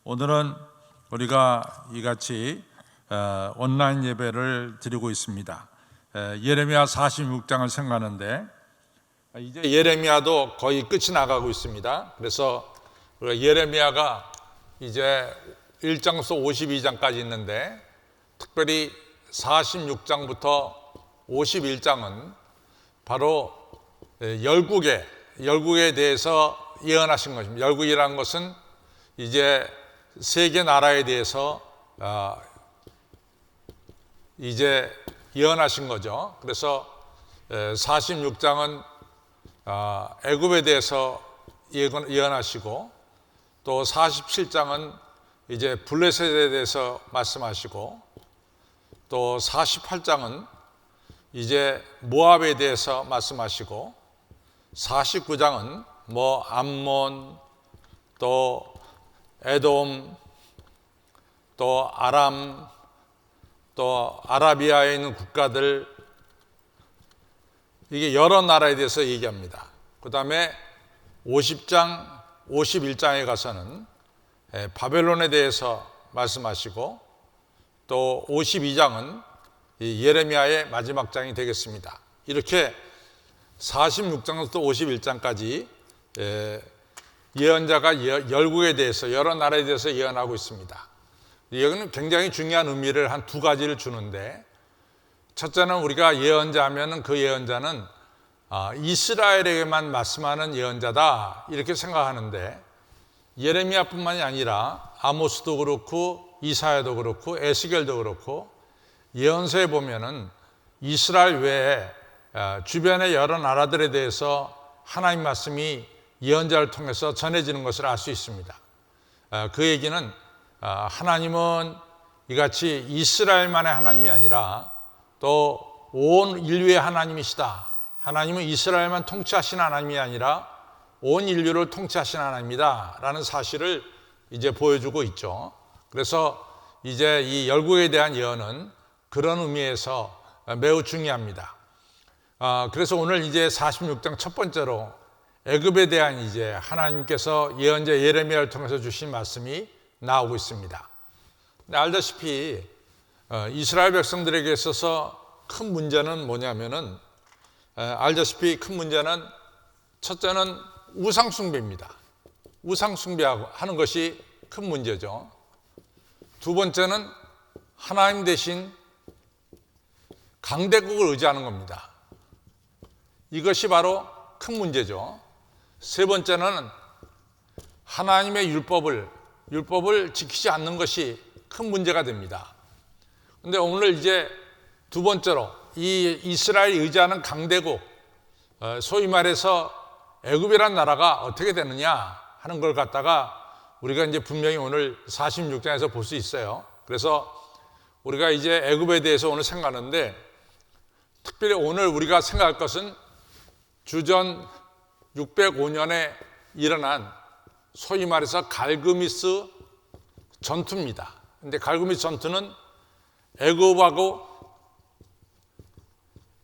오늘은 우리가 이같이 온라인 예배를 드리고 있습니다. 예레미야 46장을 생각하는데 이제 예레미야도 거의 끝이 나가고 있습니다. 그래서 우리가 예레미야가 이제 1장부터 52장까지 있는데 특별히 46장부터 51장은 바로 열국에 대해서 예언하신 것입니다. 열국이라는 것은 이제 세계 나라에 대해서 이제 예언하신 거죠. 그래서 46장은 애굽에 대해서 예언하시고, 또 47장은 이제 블레셋에 대해서 말씀하시고, 또 48장은 이제 모압에 대해서 말씀하시고, 49장은 암몬, 또 에돔, 또 아람, 또 아라비아에 있는 국가들, 이게 여러 나라에 대해서 얘기합니다. 그 다음에 50장, 51장에 가서는 바벨론에 대해서 말씀하시고, 또 52장은 예레미야의 마지막 장이 되겠습니다. 이렇게 46장부터 51장까지 예언자가 열국에 대해서, 여러 나라에 대해서 예언하고 있습니다. 여기는 굉장히 중요한 의미를 한 두 가지를 주는데, 첫째는 우리가 예언자 하면은 그 예언자는 이스라엘에게만 말씀하는 예언자다 이렇게 생각하는데, 예레미야뿐만이 아니라 아모스도 그렇고 이사야도 그렇고 에스겔도 그렇고 예언서에 보면은 이스라엘 외에 주변의 여러 나라들에 대해서 하나님 말씀이 예언자를 통해서 전해지는 것을 알 수 있습니다. 그 얘기는 하나님은 이같이 이스라엘만의 하나님이 아니라 또 온 인류의 하나님이시다. 하나님은 이스라엘만 통치하시는 하나님이 아니라 온 인류를 통치하시는 하나님이다 라는 사실을 이제 보여주고 있죠. 그래서 이제 이 열국에 대한 예언은 그런 의미에서 매우 중요합니다. 그래서 오늘 이제 46장 첫 번째로 애굽에 대한 이제 하나님께서 예언자 예레미야를 통해서 주신 말씀이 나오고 있습니다. 근데 알다시피 이스라엘 백성들에게 있어서 큰 문제는 뭐냐면은, 알다시피 큰 문제는 첫째는 우상 숭배입니다. 우상 숭배하는 것이 큰 문제죠. 두 번째는 하나님 대신 강대국을 의지하는 겁니다. 이것이 바로 큰 문제죠. 세 번째는 하나님의 율법을 지키지 않는 것이 큰 문제가 됩니다. 그런데 오늘 이제 두 번째로 이 이스라엘이 의지하는 강대국, 소위 말해서 애굽이라는 나라가 어떻게 되느냐 하는 걸 갖다가 우리가 이제 분명히 오늘 46장에서 볼 수 있어요. 그래서 우리가 이제 애굽에 대해서 오늘 생각하는데, 특별히 오늘 우리가 생각할 것은 주전 605년에 일어난 소위 말해서 갈그미스 전투입니다. 근데 갈그미스 전투는 애굽하고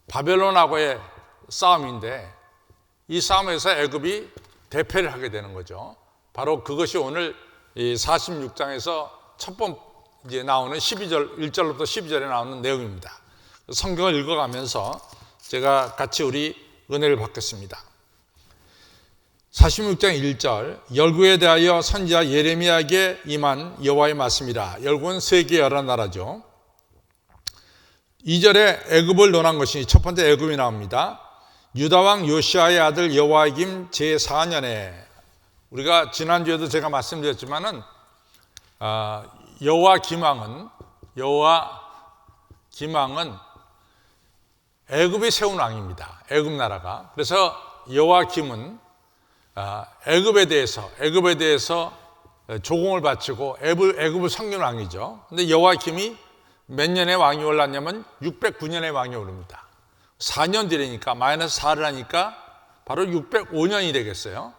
바벨론하고의 싸움인데, 이 싸움에서 애굽이 대패를 하게 되는 거죠. 바로 그것이 오늘 이 46장에서 첫 번째 나오는 1절부터 12절에 나오는 내용입니다. 성경을 읽어가면서 제가 같이 우리 은혜를 받겠습니다. 46장 1절, 열국에 대하여 선지자 예레미야에게 임한 여호와의 말씀이라. 열국은 세계 여러 나라죠. 2절에 애굽을 논한 것이, 첫 번째 애굽이 나옵니다. 유다왕 요시아의 아들 여호야김 제4년에, 우리가 지난주에도 제가 말씀드렸지만은 여호야김 왕은 애굽이 세운 왕입니다. 애굽 나라가. 그래서 여호야김은 애굽에 대해서 조공을 바치고 애굽을 섬기는 왕이죠. 근데 여호야김이 몇 년에 왕이 올랐냐면 609년에 왕이 오릅니다. 4년 뒤니까 마이너스 4를 하니까 바로 605년이 되겠어요.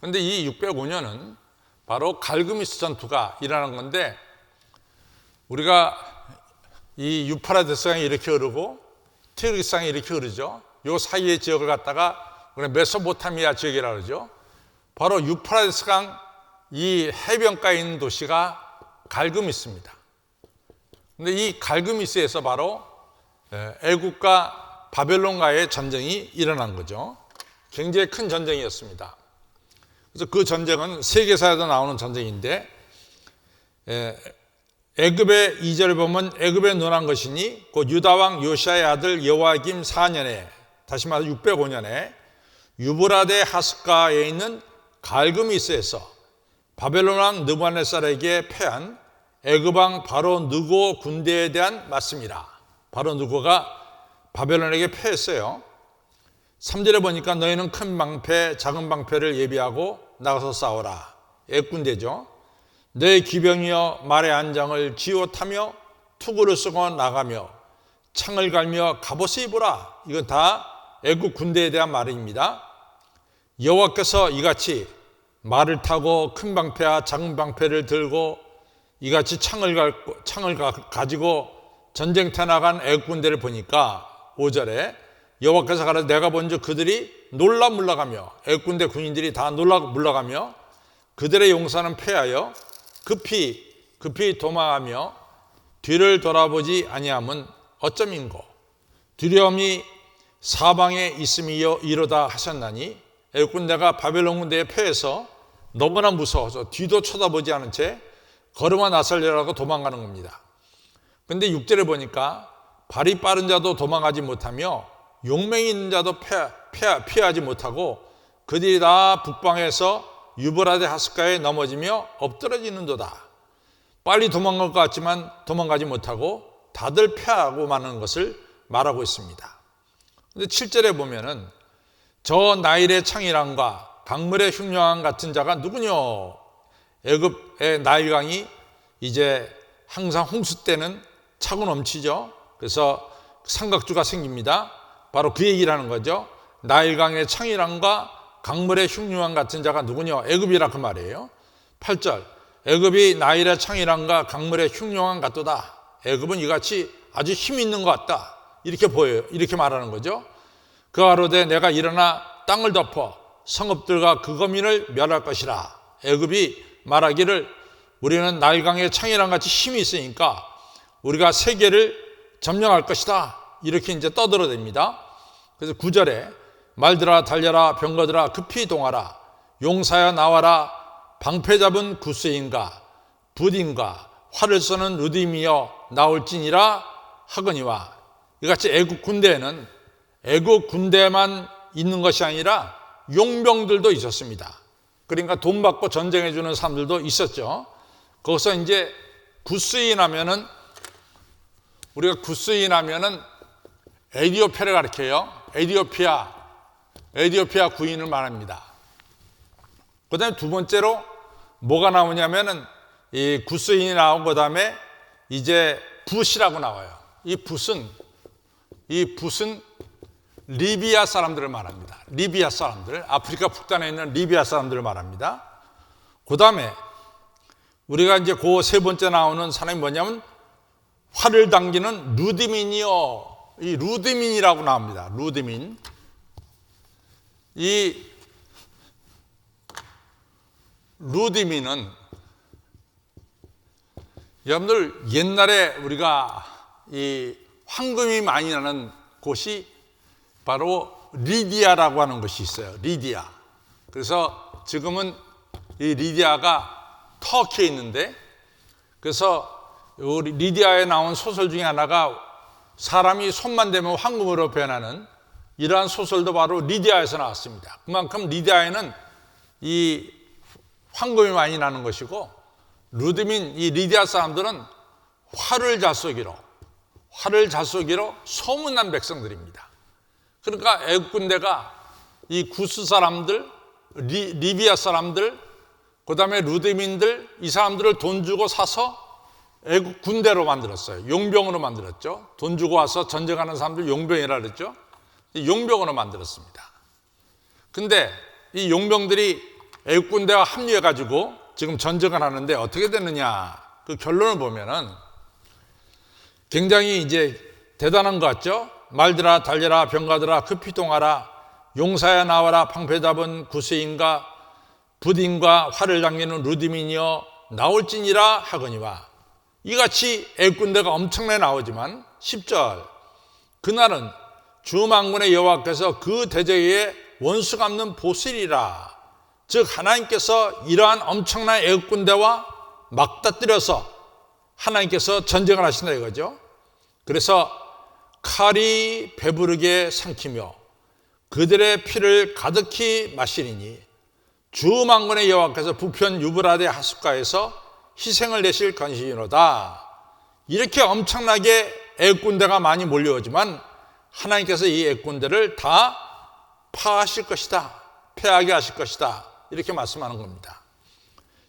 그런데 이 605년은 바로 갈그미스 전투가 일어난 건데, 우리가 이 유프라데스강이 이렇게 흐르고 티그리스강이 이렇게 흐르죠. 요 사이의 지역을 갖다가 메소포타미아 지역이라고 그러죠. 바로 유프라데스강 이 해변가에 있는 도시가 갈그미스입니다. 근데 이 갈그미스에서 바로 애국과 바벨론과의 전쟁이 일어난 거죠. 굉장히 큰 전쟁이었습니다. 그래서 그 전쟁은 세계사에도 나오는 전쟁인데, 애굽의 2절을 보면 애굽에 논한 것이니 곧 유다왕 요시아의 아들 여호야김 4년에, 다시 말해 605년에 유브라데 하스가에 있는 갈그미스에서 바벨론 왕 느부갓네살에게 패한 애굽 왕 바로 느고 군대에 대한 말씀이라. 바로 느고가 바벨론에게 패했어요. 3절에 보니까 너희는 큰 방패, 작은 방패를 예비하고 나가서 싸워라. 애군대죠. 너희 기병이여 말의 안장을 지어 타며 투구를 쓰고 나가며 창을 갈며 갑옷을 입으라. 이건 다 애국 군대에 대한 말입니다. 여호와께서 이같이 말을 타고 큰 방패와 작은 방패를 들고 이같이 창을 가지고 전쟁터 나간 애국 군대를 보니까 5절에 여호와께서 가라사대 내가 본즉 그들이 놀라 물러가며, 애국 군대 군인들이 다 놀라 물러가며 그들의 용사는 패하여 급히 도망하며 뒤를 돌아보지 아니함은 어쩌민고. 두려움이 사방에 있음이여 이로다 하셨나니, 애국 군대가 바벨론 군대에 패해서 너무나 무서워서 뒤도 쳐다보지 않은 채 걸음아 나설려라고 도망가는 겁니다. 근데 6절에 보니까 발이 빠른 자도 도망가지 못하며 용맹이 있는 자도 피하지 못하고 그들이 다 북방에서 유브라데 하스가에 넘어지며 엎드러지는도다. 빨리 도망갈 것 같지만 도망가지 못하고 다들 패하고 마는 것을 말하고 있습니다. 근데 7절에 보면은 저 나일의 창이랑과 강물의 흉령함 같은 자가 누구뇨? 애굽의 나일강이 이제 항상 홍수 때는 차고 넘치죠. 그래서 삼각주가 생깁니다. 바로 그 얘기를 하는 거죠. 나일강의 창이랑과 강물의 흉흉함 같은 자가 누구냐? 애굽이라 그 말이에요. 8절 애굽이 나일의 창이랑과 강물의 흉흉함 같도다. 애굽은 이같이 아주 힘이 있는 것 같다. 이렇게 보여요. 이렇게 말하는 거죠. 그 가로되 내가 일어나 땅을 덮어 성읍들과 그 거민을 멸할 것이라. 애굽이 말하기를 우리는 나일강의 창이랑 같이 힘이 있으니까 우리가 세계를 점령할 것이다. 이렇게 이제 떠들어댑니다. 그래서 9절에 말들아 달려라 병거들아 급히 동하라 용사여 나와라 방패 잡은 구스인과 붓인과 활을 쏘는 루딤이여 나올지니라 하거니와. 이같이 애국 군대에는 애국 군대만 있는 것이 아니라 용병들도 있었습니다. 그러니까 돈 받고 전쟁해 주는 사람들도 있었죠. 거기서 이제 구스인 하면은, 우리가 구스인 하면은 에디오피아를 가리켜요. 에디오피아 구인을 말합니다. 그 다음에 두 번째로 뭐가 나오냐면은 이 구스인이 나오고 그 다음에 이제 붓이라고 나와요. 이 붓은 리비아 사람들을 말합니다. 리비아 사람들, 아프리카 북단에 있는 리비아 사람들을 말합니다. 그 다음에 우리가 이제 그 세 번째 나오는 사람이 뭐냐면 활을 당기는 루디민이요. 이 루디민이라고 나옵니다. 루디민. 이 루디민은 여러분들 옛날에 우리가 이 황금이 많이 나는 곳이 바로 리디아라고 하는 것이 있어요. 리디아. 그래서 지금은 이 리디아가 터키에 있는데, 그래서 우리 리디아에 나온 소설 중에 하나가 사람이 손만 대면 황금으로 변하는 이러한 소설도 바로 리디아에서 나왔습니다. 그만큼 리디아에는 이 황금이 많이 나는 것이고, 루드민 이 리디아 사람들은 활을 잘 쏘기로 소문난 백성들입니다. 그러니까 애국 군대가 이 구스 사람들, 리비아 사람들, 그 다음에 루드민들, 이 사람들을 돈 주고 사서 애국 군대로 만들었어요. 용병으로 만들었죠. 돈 주고 와서 전쟁하는 사람들 용병이라 그랬죠. 용병으로 만들었습니다. 근데 이 용병들이 애국 군대와 합류해가지고 지금 전쟁을 하는데 어떻게 됐느냐. 그 결론을 보면은 굉장히 이제 대단한 것 같죠. 말들아 달려라 병가들아 급히 동하라 용사야 나와라 방패 잡은 구스인과 부딘과 활을 당기는 루디민이여 나올지니라 하거니와. 이같이 애국군대가 엄청나게 나오지만 10절 그날은 주 만군의 여호와께서 그 대적에게 원수 갚는 보시리라. 즉 하나님께서 이러한 엄청난 애국군대와 맞닥뜨려서 하나님께서 전쟁을 하신다 이거죠. 그래서 칼이 배부르게 삼키며 그들의 피를 가득히 마시리니 주 만군의 여호와께서 북편 유브라데 하숫가에서 희생을 내실 건시이로다. 이렇게 엄청나게 애국군대가 많이 몰려오지만 하나님께서 이 애국군대를 다 파하실 것이다, 패하게 하실 것이다, 이렇게 말씀하는 겁니다.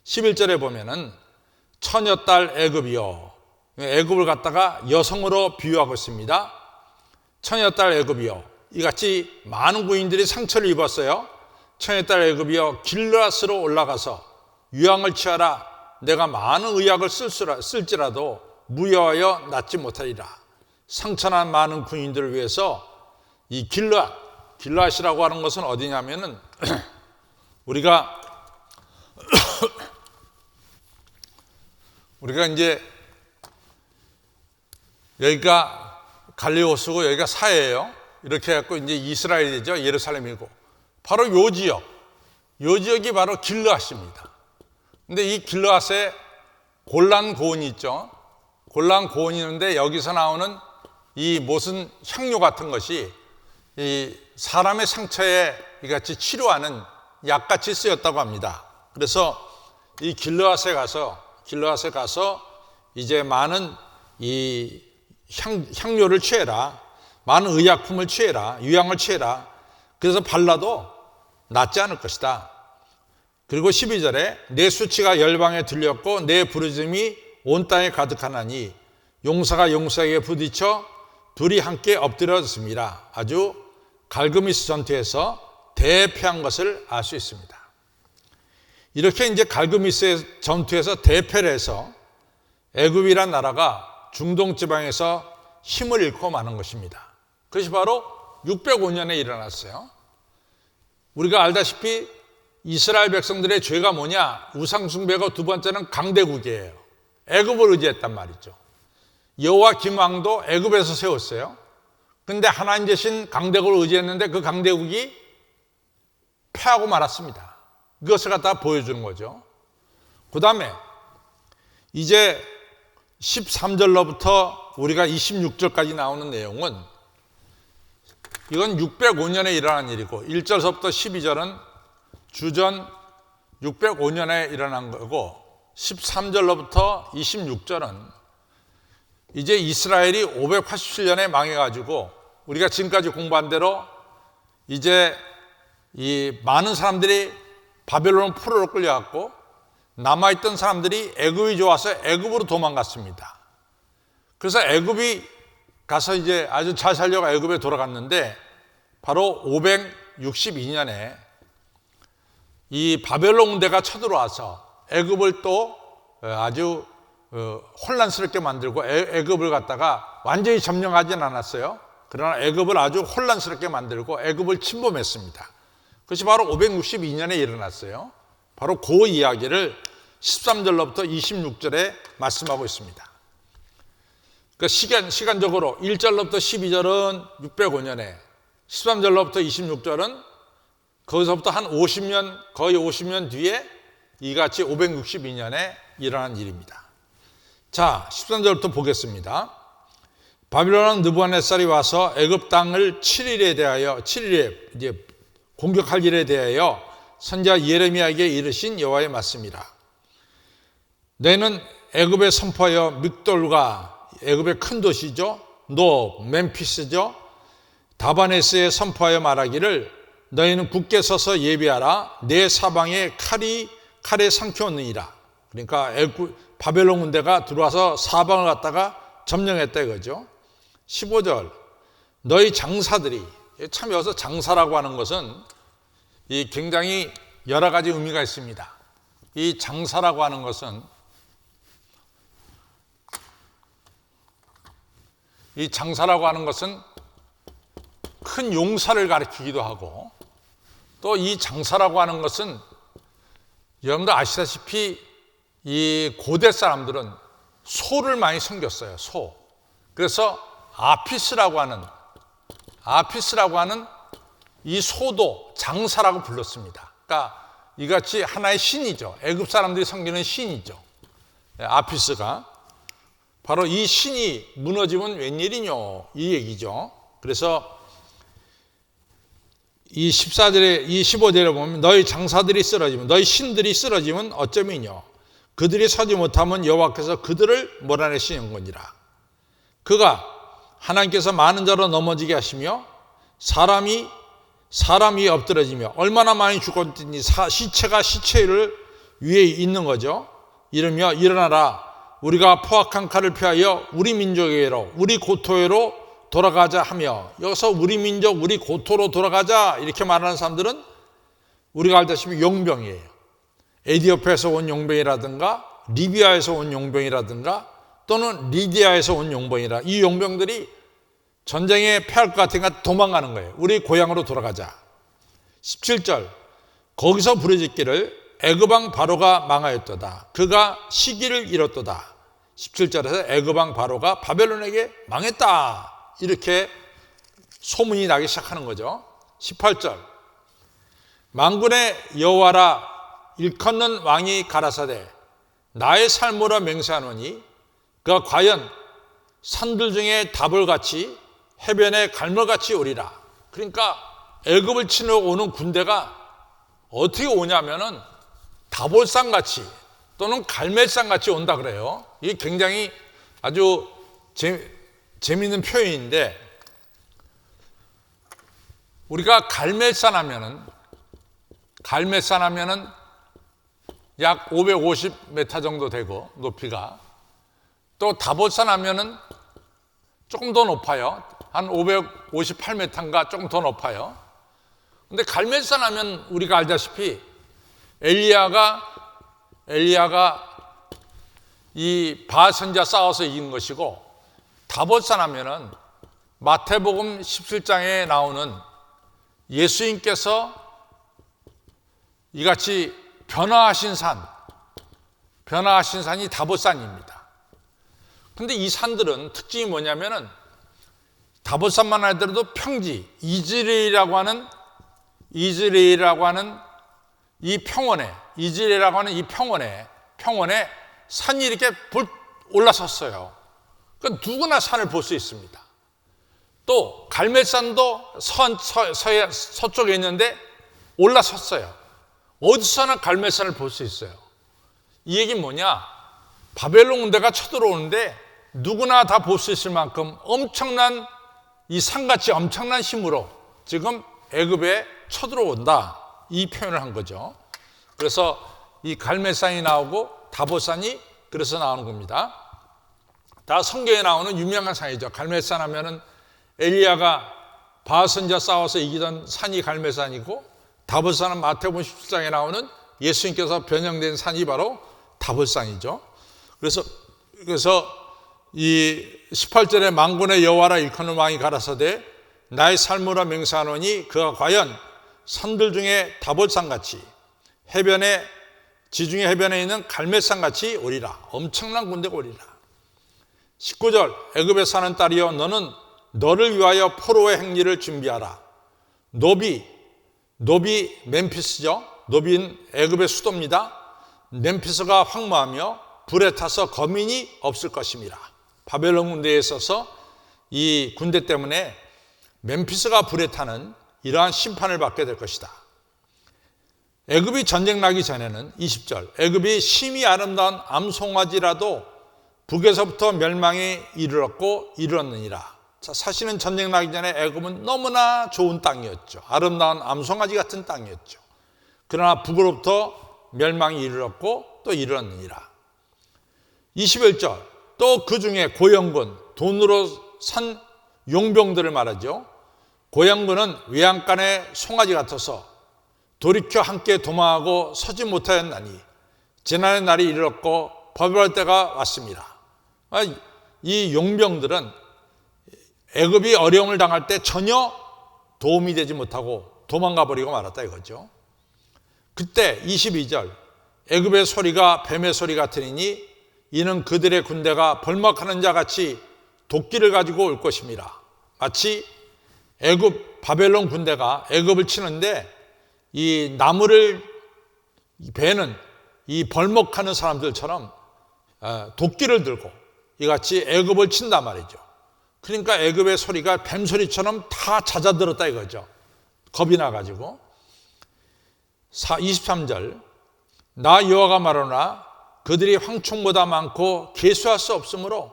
11절에 보면은 처녀딸 애굽이요, 애굽을 갖다가 여성으로 비유하고 있습니다. 처녀딸 애굽이요, 이같이 많은 군인들이 상처를 입었어요. 처녀딸 애굽이여 길르앗으로 올라가서 유황을 취하라. 내가 많은 의약을 쓸지라도 무여하여 낫지 못하리라. 상처난 많은 군인들을 위해서 이 길르앗이라고 하는 것은 어디냐면은 우리가 이제 여기가 갈리오스고 여기가 사해예요. 이렇게 해갖고 이제 이스라엘이죠. 예루살렘이고 바로 요 지역이 바로 길르앗입니다. 근데 이 길르앗에 골란 고원이 있죠. 골란 고원이 있는데 여기서 나오는 이 무슨 향료 같은 것이 이 사람의 상처에 이같이 치료하는 약같이 쓰였다고 합니다. 그래서 이 길르앗에 가서 이제 많은 이 향료를 취해라. 많은 의약품을 취해라. 유향을 취해라. 그래서 발라도 낫지 않을 것이다. 그리고 12절에 내 수치가 열방에 들렸고 내 부르짖음이 온 땅에 가득하나니 용사가 용사에게 부딪혀 둘이 함께 엎드려졌습니다. 아주 갈그미스 전투에서 대패한 것을 알 수 있습니다. 이렇게 이제 갈그미스 전투에서 대패를 해서 애굽이란 나라가 중동 지방에서 힘을 잃고 마는 것입니다. 그것이 바로 605년에 일어났어요. 우리가 알다시피 이스라엘 백성들의 죄가 뭐냐? 우상숭배고 두 번째는 강대국이에요. 애굽을 의지했단 말이죠. 여호와 김왕도 애굽에서 세웠어요. 근데 하나님 대신 강대국을 의지했는데 그 강대국이 패하고 말았습니다. 그것을 갖다 보여주는 거죠. 그 다음에 이제 13절로부터 우리가 26절까지 나오는 내용은 이건 605년에 일어난 일이고 1절서부터 12절은 주전 605년에 일어난 거고 13절로부터 26절은 이제 이스라엘이 587년에 망해가지고 우리가 지금까지 공부한 대로 이제 이 많은 사람들이 바벨론 포로로 끌려갔고 남아있던 사람들이 애굽이 좋아서 애굽으로 도망갔습니다. 그래서 애굽이 가서 이제 아주 잘 살려가 애굽에 돌아갔는데 바로 562년에 이 바벨론 군대가 쳐들어와서 애굽을 또 아주 혼란스럽게 만들고 애굽을 갖다가 완전히 점령하진 않았어요. 그러나 애굽을 아주 혼란스럽게 만들고 애굽을 침범했습니다. 그것이 바로 562년에 일어났어요. 바로 그 이야기를 13절로부터 26절에 말씀하고 있습니다. 그러니까 시간적으로 1절로부터 12절은 605년에 13절로부터 26절은 거기서부터 한 50년, 거의 50년 뒤에 이같이 562년에 일어난 일입니다. 자, 13절부터 보겠습니다. 바빌론 왕 느부갓네살이 와서 애굽 땅을 7일에 이제 공격할 일에 대하여 선지자 예레미야에게 이르신 여호와의 말씀이라. 너희는 애굽에 선포하여 믹돌과 애굽의 큰 도시죠, 노, 멤피스죠, 다바네스에 선포하여 말하기를 너희는 굳게 서서 예비하라. 내 사방에 칼에 삼켜오느니라. 그러니까 바벨론 군대가 들어와서 사방을 갖다가 점령했다 이거죠. 15절 너희 장사들이, 참 여기서 장사라고 하는 것은 이 굉장히 여러 가지 의미가 있습니다. 이 장사라고 하는 것은 큰 용사를 가리키기도 하고 또 이 장사라고 하는 것은 여러분들 아시다시피 이 고대 사람들은 소를 많이 섬겼어요. 소. 그래서 아피스라고 하는 이 소도 장사라고 불렀습니다. 그러니까 이같이 하나의 신이죠. 애굽 사람들이 섬기는 신이죠. 아피스가. 바로 이 신이 무너지면 웬일이뇨 이 얘기죠. 그래서 이 14절에, 이 15절에 보면 너희 장사들이 쓰러지면, 너희 신들이 쓰러지면 어쩌면요. 그들이 서지 못하면 여호와께서 그들을 몰아내시는 거니라. 그가 하나님께서 많은 자로 넘어지게 하시며 사람이 엎드러지며 얼마나 많이 죽었든지 시체가 시체를 위에 있는 거죠. 이러며 일어나라. 우리가 포악한 칼을 피하여 우리 민족에게로 우리 고토에로 돌아가자 하며, 여기서 우리 민족 우리 고토로 돌아가자 이렇게 말하는 사람들은 우리가 알다시피 용병이에요. 에디오피아에서 온 용병이라든가 리비아에서 온 용병이라든가 또는 리디아에서 온 용병이라, 이 용병들이 전쟁에 패할 것 같으니까 도망가는 거예요. 우리 고향으로 돌아가자. 17절 거기서 부르짖기를 애굽 왕 바로가 망하였도다. 그가 시기를 잃었도다. 17절에서 애굽 왕 바로가 바벨론에게 망했다. 이렇게 소문이 나기 시작하는 거죠. 18절 만군의 여호와라 일컫는 왕이 가라사대 나의 삶으로 맹세하노니 그가 과연 산들 중에 다볼같이 해변에 갈물같이 오리라. 그러니까 애굽을 치러 오는 군대가 어떻게 오냐면은 다볼산같이 또는 갈멜산같이 온다 그래요. 이게 굉장히 아주 재미있는 표현인데, 우리가 갈멜산 하면은 약 550m 정도 되고 높이가, 또 다볼산 하면은 조금 더 높아요. 한 558m인가 조금 더 높아요. 근데 갈멜산 하면 우리가 알다시피 엘리야가 이 바선자 싸워서 이긴 것이고, 다볼산 하면은 마태복음 17장에 나오는 예수님께서 이같이 변화하신 산이 다볼산입니다. 근데 이 산들은 특징이 뭐냐면은 다볼산만 하더라도 평지, 이즈레이라고 하는 이 평원에 산이 이렇게 올라섰어요. 그러니까 누구나 산을 볼 수 있습니다. 또 갈멜산도 서쪽에 있는데 올라섰어요. 어디서나 갈멜산을 볼 수 있어요. 이 얘기는 뭐냐? 바벨론 군대가 쳐들어오는데 누구나 다 볼 수 있을 만큼 엄청난 이 산같이 엄청난 힘으로 지금 애굽에 쳐들어온다, 이 표현을 한 거죠. 그래서 이 갈멜산이 나오고 다볼산이 그래서 나오는 겁니다. 다 성경에 나오는 유명한 산이죠. 갈멜산 하면은 엘리야가 바선자 싸워서 이기던 산이 갈멜산이고, 다볼산은 마태복음 17장에 나오는 예수님께서 변형된 산이 바로 다볼산이죠. 그래서 이 18절에 만군의 여호와라 일컫는 왕이 가라사대 나의 삶으로 맹세하노니 그가 과연 산들 중에 다볼산같이 지중해 해변에 있는 갈멜산같이 오리라. 엄청난 군대가 오리라. 19절 애굽에 사는 딸이여 너는 너를 위하여 포로의 행리를 준비하라. 노비 멤피스죠. 노비는 애굽의 수도입니다. 멤피스가 황무하며 불에 타서 거민이 없을 것입니다. 바벨론 군대에 있어서 이 군대 때문에 멤피스가 불에 타는 이러한 심판을 받게 될 것이다. 애굽이 전쟁 나기 전에는 20절 애굽이 심히 아름다운 암송아지라도 북에서부터 멸망에 이르렀느니라. 자, 사실은 전쟁 나기 전에 애굽은 너무나 좋은 땅이었죠. 아름다운 암송아지 같은 땅이었죠. 그러나 북으로부터 멸망이 이르렀고 또 이르렀느니라. 21절 또 그 중에 고영군, 돈으로 산 용병들을 말하죠. 고영군은 외양간의 송아지 같아서 돌이켜 함께 도망하고 서지 못하였나니 재난의 날이 이르렀고 벌벌할 때가 왔습니다. 이 용병들은 애굽이 어려움을 당할 때 전혀 도움이 되지 못하고 도망가 버리고 말았다 이거죠. 그때 22절 애굽의 소리가 뱀의 소리 같으니 이는 그들의 군대가 벌목하는 자 같이 도끼를 가지고 올 것임이라. 마치 애굽 바벨론 군대가 애굽을 치는데 이 나무를 베는 이 벌목하는 사람들처럼 도끼를 들고 이같이 애굽을 친단 말이죠. 그러니까 애굽의 소리가 뱀 소리처럼 다 잦아들었다 이거죠. 겁이 나가지고. 23절 나 여호와가 말하노라 그들이 황충보다 많고 계수할 수 없으므로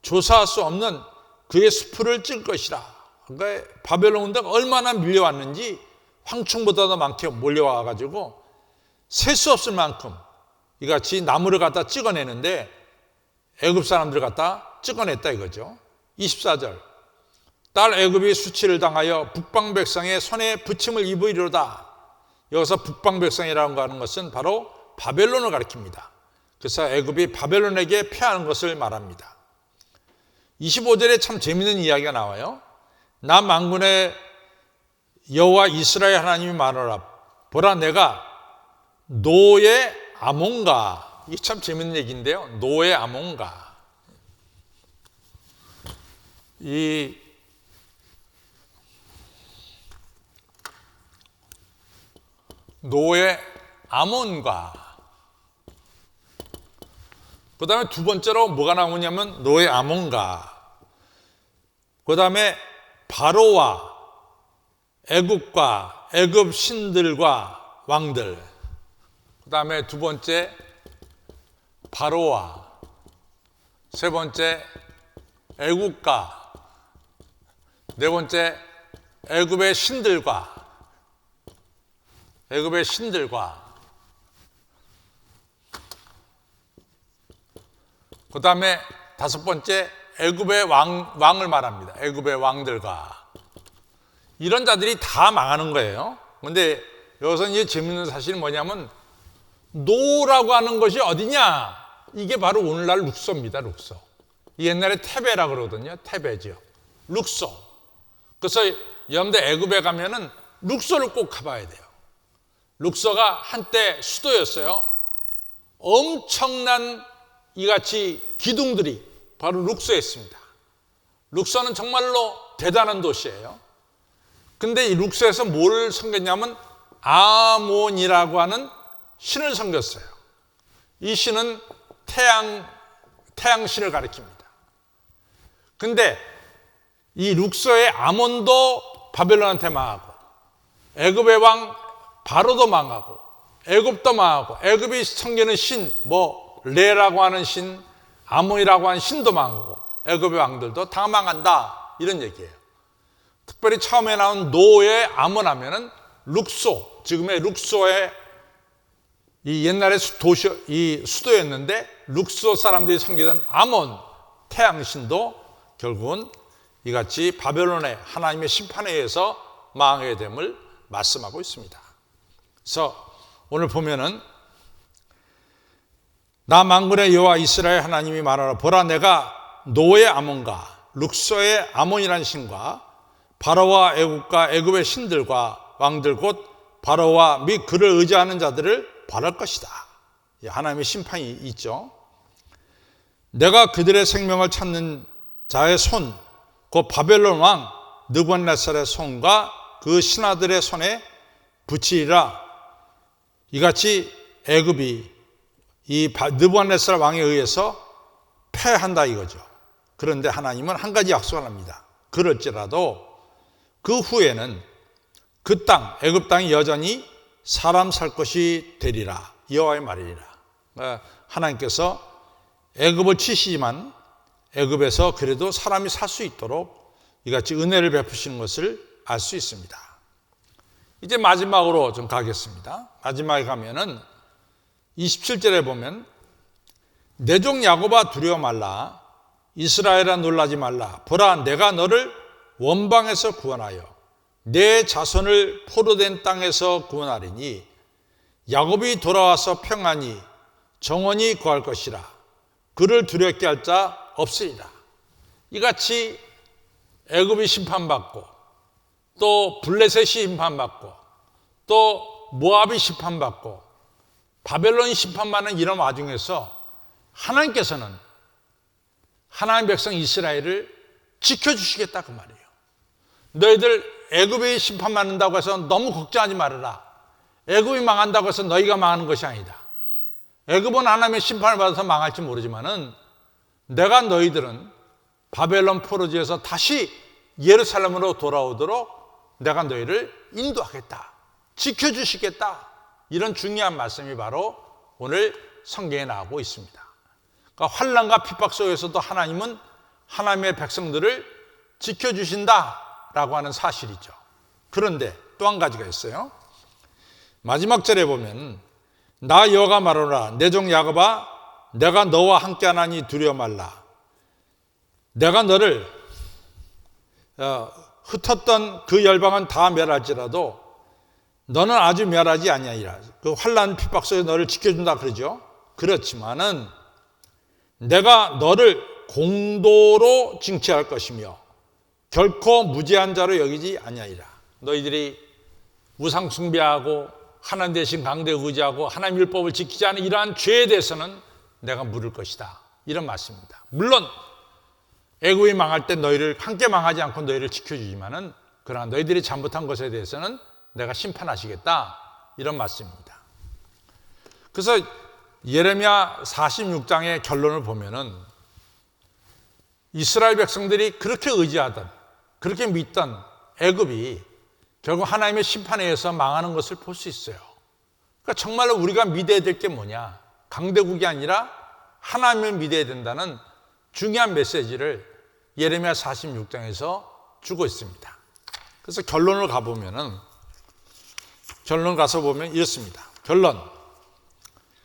조사할 수 없는 그의 수풀을 찔 것이라. 그러니까 바벨론 군대가 얼마나 밀려왔는지 황충보다도 많게 몰려와가지고 셀 수 없을 만큼 이같이 나무를 갖다 찍어내는데 애굽 사람들을 갖다 찍어냈다 이거죠. 24절 딸 애굽이 수치를 당하여 북방 백성의 손에 부침을 입으리로다. 여기서 북방 백성이라고 하는 것은 바로 바벨론을 가리킵니다. 그래서 애굽이 바벨론에게 패하는 것을 말합니다. 25절에 참 재미있는 이야기가 나와요. 나 만군의 여호와 이스라엘 하나님이 말하노라 보라 내가 노의 아몬가. 이게 참 재밌는 얘기인데요. 노의 아몬가. 이 노의 아몬과 그 다음에 두 번째로 뭐가 나오냐면 노의 아몬과 그 다음에 바로와 애굽과 애굽 신들과 왕들 그 다음에 두 번째 바로와 세 번째 애굽과 네 번째 애굽의 신들과 그 다음에 다섯 번째 애굽의 왕을 말합니다. 애굽의 왕들과 이런 자들이 다 망하는 거예요. 그런데 여기서 이제 재밌는 사실이 뭐냐면 노라고 하는 것이 어디냐? 이게 바로 오늘날 룩소입니다. 룩소. 옛날에 테베라 그러거든요. 테베죠. 룩소. 그래서 여러분들 애굽에 가면은 룩소를 꼭 가봐야 돼요. 룩소가 한때 수도였어요. 엄청난 이같이 기둥들이 바로 룩소에 있습니다. 룩소는 정말로 대단한 도시예요. 근데 이 룩소에서 뭘 섬겼냐면 아몬이라고 하는 신을 섬겼어요. 이 신은 태양신을 가리킵니다. 근데 이 룩소의 아몬도 바벨론한테 망하고 애굽의 왕 바로도 망하고 애굽도 망하고 애굽이 섬기는 신 레라고 하는 신 아몬이라고 하는 신도 망하고 애굽의 왕들도 다 망한다 이런 얘기예요. 특별히 처음에 나온 노의 아몬 하면은 룩소 지금의 룩소의 이 옛날에 이 수도였는데 룩소 사람들이 섬기던 아몬 태양신도 결국은 이같이 바벨론의 하나님의 심판에 의해서 망하게 됨을 말씀하고 있습니다. 그래서 오늘 보면은 나 만군의 여호와 이스라엘 하나님이 말하노라 보라 내가 노의 아몬과 룩소의 아몬이라는 신과 바로와 애굽과 애굽의 신들과 왕들 곧 바로와 및 그를 의지하는 자들을 벌할 것이다. 하나님의 심판이 있죠. 내가 그들의 생명을 찾는 자의 손, 곧 바벨론 왕 느부갓네살의 손과 그 신하들의 손에 붙이리라. 이같이 애굽이 이 느부갓네살 왕에 의해서 패한다 이거죠. 그런데 하나님은 한 가지 약속을 합니다. 그럴지라도 그 후에는 그 땅, 애굽 땅이 여전히 사람 살 것이 되리라. 여호와의 말이리라. 하나님께서 애굽을 치시지만 애굽에서 그래도 사람이 살 수 있도록 이같이 은혜를 베푸시는 것을 알 수 있습니다. 이제 마지막으로 좀 가겠습니다. 마지막에 가면은 27절에 보면 내 종 야곱아 두려워 말라 이스라엘아 놀라지 말라 보라 내가 너를 원방에서 구원하여 내 자손을 포로된 땅에서 구원하리니 야곱이 돌아와서 평안히 정원히 거할 것이라 그를 두렵게 할 자 없으리라. 이같이 애굽이 심판받고 또 블레셋이 심판받고 또 모압이 심판받고 바벨론이 심판받는 이런 와중에서 하나님께서는 하나님 백성 이스라엘을 지켜주시겠다 그 말이에요. 너희들 애굽이 심판받는다고 해서 너무 걱정하지 말아라. 애굽이 망한다고 해서 너희가 망하는 것이 아니다. 애굽은 하나님의 심판을 받아서 망할지 모르지만은 내가 너희들은 바벨론 포로지에서 다시 예루살렘으로 돌아오도록 내가 너희를 인도하겠다. 지켜주시겠다. 이런 중요한 말씀이 바로 오늘 성경에 나오고 있습니다. 그러니까 환난과 핍박 속에서도 하나님은 하나님의 백성들을 지켜주신다라고 하는 사실이죠. 그런데 또 한 가지가 있어요. 마지막 절에 보면 나 여호와가 말하노라 내 종 야곱아 내가 너와 함께하나니 두려워 말라. 내가 너를 흩었던 그 열방은 다 멸할지라도 너는 아주 멸하지 아니하리라. 그 환난 핍박 속에 너를 지켜준다 그러죠. 그렇지만은 내가 너를 공도로 징치할 것이며 결코 무죄한 자로 여기지 아니하리라. 너희들이 우상 숭배하고 하나님 대신 강대 의지하고 하나님 율법을 지키지 않은 이러한 죄에 대해서는 내가 물을 것이다. 이런 말씀입니다. 물론 애굽이 망할 때 너희를 함께 망하지 않고 너희를 지켜주지만은 그러나 너희들이 잘못한 것에 대해서는 내가 심판하시겠다. 이런 말씀입니다. 그래서 예레미야 46장의 결론을 보면은 이스라엘 백성들이 그렇게 의지하던 그렇게 믿던 애굽이 결국 하나님의 심판에 의해서 망하는 것을 볼 수 있어요. 그러니까 정말로 우리가 믿어야 될 게 뭐냐? 강대국이 아니라 하나님을 믿어야 된다는 중요한 메시지를 예레미야 46장에서 주고 있습니다. 그래서 결론을 가서 보면 이렇습니다. 결론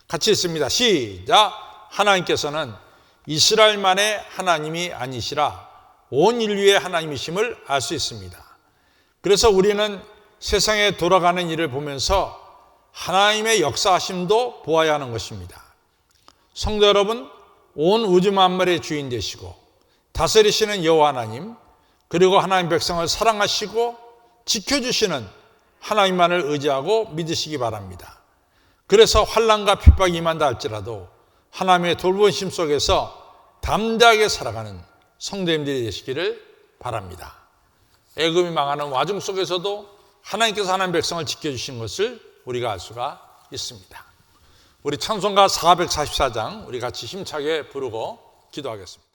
같이 있습니다. 시작. 하나님께서는 이스라엘만의 하나님이 아니시라 온 인류의 하나님이심을 알 수 있습니다. 그래서 우리는 세상에 돌아가는 일을 보면서 하나님의 역사하심도 보아야 하는 것입니다. 성도 여러분, 온 우주 만물의 주인 되시고 다스리시는 여호와 하나님, 그리고 하나님 백성을 사랑하시고 지켜주시는 하나님만을 의지하고 믿으시기 바랍니다. 그래서 환난과 핍박이 임한다 할지라도 하나님의 돌보심 속에서 담대하게 살아가는 성도님들이 되시기를 바랍니다. 애굽이 망하는 와중 속에서도 하나님께서 하나님 백성을 지켜주신 것을 우리가 알 수가 있습니다. 우리 찬송가 444장 우리 같이 힘차게 부르고 기도하겠습니다.